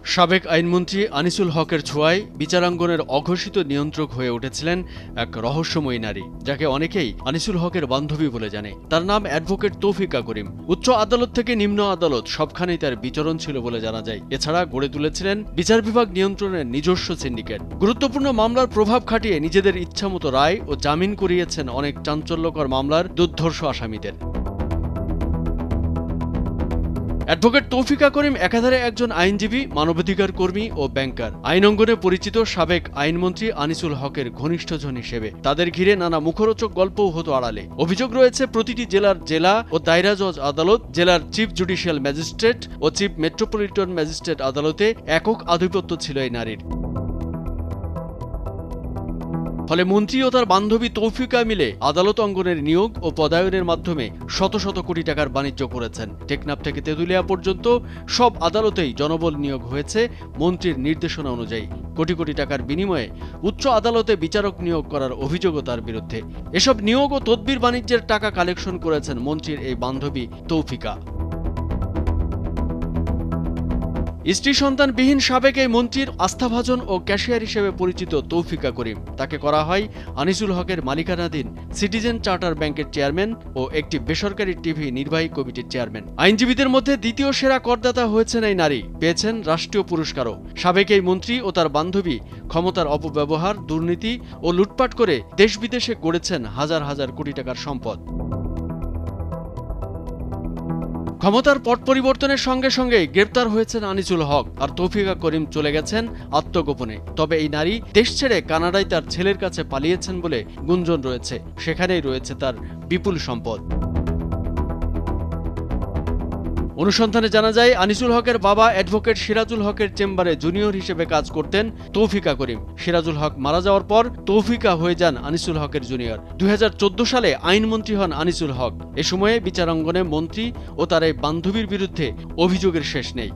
সাবেক আইনমন্ত্রী আনিসুল হকের ছোঁয়ায় বিচারাঙ্গনের অঘোষিত নিয়ন্ত্রক হয়ে উঠেছিলেন এক রহস্যময়ী নারী, যাকে অনেকেই আনিসুল হকের বান্ধবী বলে জানে। তার নাম অ্যাডভোকেট তৌফিকা করিম। উচ্চ আদালত থেকে নিম্ন আদালত সবখানেই তার বিচরণ ছিল বলে জানা যায়। এছাড়া গড়ে তুলেছিলেন বিচার বিভাগ নিয়ন্ত্রণের নিজস্ব সিন্ডিকেট। গুরুত্বপূর্ণ মামলার প্রভাব খাটিয়ে নিজেদের ইচ্ছামতো রায় ও জামিন করিয়েছেন অনেক চাঞ্চল্যকর মামলার দুর্ধর্ষ আসামিদের। অ্যাডভোকেট তৌফিকা করিম একাধারে একজন আইনজীবী, মানবাধিকার কর্মী ও ব্যাংকার। আইন অঙ্গনে পরিচিত সাবেক আইনমন্ত্রী আনিসুল হকের ঘনিষ্ঠজন হিসেবে তাদের ঘিরে নানা মুখরোচক গল্পও হতো আড়ালে। অভিযোগ রয়েছে প্রতিটি জেলা ও দায়রা জজ আদালত, জেলার চিফ জুডিশিয়াল ম্যাজিস্ট্রেট ও চিফ মেট্রোপলিটন ম্যাজিস্ট্রেট আদালতে একক আধিপত্য ছিল এই নারীর। ফলে মন্ত্রী ও তার বান্ধবী তৌফিকা মিলে আদালত অঙ্গনের নিয়োগ ও পদায়নের মাধ্যমে শত শত কোটি টাকার বাণিজ্য করেছেন। টেকনাফ থেকে তেঁতুলিয়া পর্যন্ত সব আদালতেই জনবল নিয়োগ হয়েছে মন্ত্রীর নির্দেশনা অনুযায়ী। কোটি কোটি টাকার বিনিময়ে উচ্চ আদালতে বিচারক নিয়োগ করার অভিযোগও তার বিরুদ্ধে। এসব নিয়োগ ও তদবির বাণিজ্যের টাকা কালেকশন করেছেন মন্ত্রীর এই বান্ধবী তৌফিকা। স্ত্রী সন্তানবিহীন সাবেক এই মন্ত্রীর আস্থাভাজন ও ক্যাশিয়ার হিসেবে পরিচিত তৌফিকা করিম। তাকে করা হয় আনিসুল হকের মালিকানাধীন সিটিজেন চার্টার ব্যাংকের চেয়ারম্যান ও একটি বেসরকারি টিভি নির্বাহী কমিটির চেয়ারম্যান। আইনজীবীদের মধ্যে দ্বিতীয় সেরা করদাতা হয়েছেন এই নারী, পেয়েছেন রাষ্ট্রীয় পুরস্কারও। সাবেক এই মন্ত্রী ও তার বান্ধবী ক্ষমতার অপব্যবহার, দুর্নীতি ও লুটপাট করে দেশ বিদেশে গড়েছেন হাজার হাজার কোটি টাকার সম্পদ। ক্ষমতার পট পরিবর্তনের সঙ্গে সঙ্গেই গ্রেপ্তার হয়েছেন আনিসুল হক, আর তৌফিকা করিম চলে গেছেন আত্মগোপনে। তবে এই নারী দেশ ছেড়ে কানাডায় তার ছেলের কাছে পালিয়েছেন বলে গুঞ্জন রয়েছে। সেখানেই রয়েছে তার বিপুল সম্পদ। অনুসন্ধানে জানা যায়, আনিসুল হকের বাবা অ্যাডভোকেট সিরাজুল হকের চেম্বারে জুনিয়র হিসেবে কাজ করতেন তৌফিকা করিম। সিরাজুল হক মারা যাওয়ার পর তৌফিকা হয়ে যান আনিসুল হকের জুনিয়র। 2014 সালে আইনমন্ত্রী হন আনিসুল হক। এ সময়ে বিচারাঙ্গনে মন্ত্রী ও তার এই বান্ধবীর বিরুদ্ধে অভিযোগের শেষ নেই।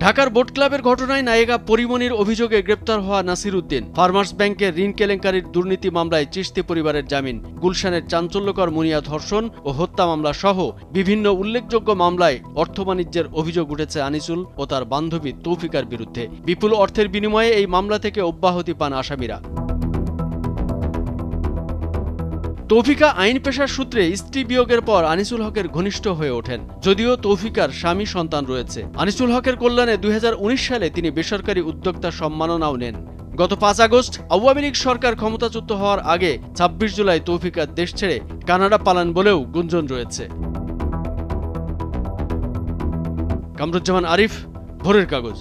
ঢাকার বোট ক্লাবের ঘটনায় নায়িকা পরিমণির অভিযোগে গ্রেপ্তার হওয়া নাসির উদ্দিন, ফার্মার্স ব্যাংকের ঋণ কেলেঙ্কারির দুর্নীতি মামলায় চিশতি পরিবারের জামিন, গুলশানের চাঞ্চল্যকর মুনিয়া ধর্ষণ ও হত্যা মামলা সহ বিভিন্ন উল্লেখযোগ্য মামলায় অর্থ বাণিজ্যের অভিযোগ উঠেছে আনিসুল ও তার বান্ধবী তৌফিকার বিরুদ্ধে। বিপুল অর্থের বিনিময়ে এই মামলা থেকে অব্যাহতি পান আসামিরা। তৌফিকা আইন পেশার সূত্রে স্ত্রী বিয়োগের পর আনিসুল হকের ঘনিষ্ঠ হয়ে ওঠেন। যদিও তৌফিকার স্বামী সন্তান রয়েছে। আনিসুল হকের কল্যাণে 2019 সালে তিনি বেসরকারি উদ্যোক্তা সম্মাননাও নেন। গত 5 আগস্ট আওয়ামী লীগ সরকার ক্ষমতাচ্যুত হওয়ার আগে 26 জুলাই তৌফিকা দেশ ছেড়ে কানাডা পালান বলেও গুঞ্জন রয়েছে। কামরুজ্জামান আরিফ, ভোরের কাগজ।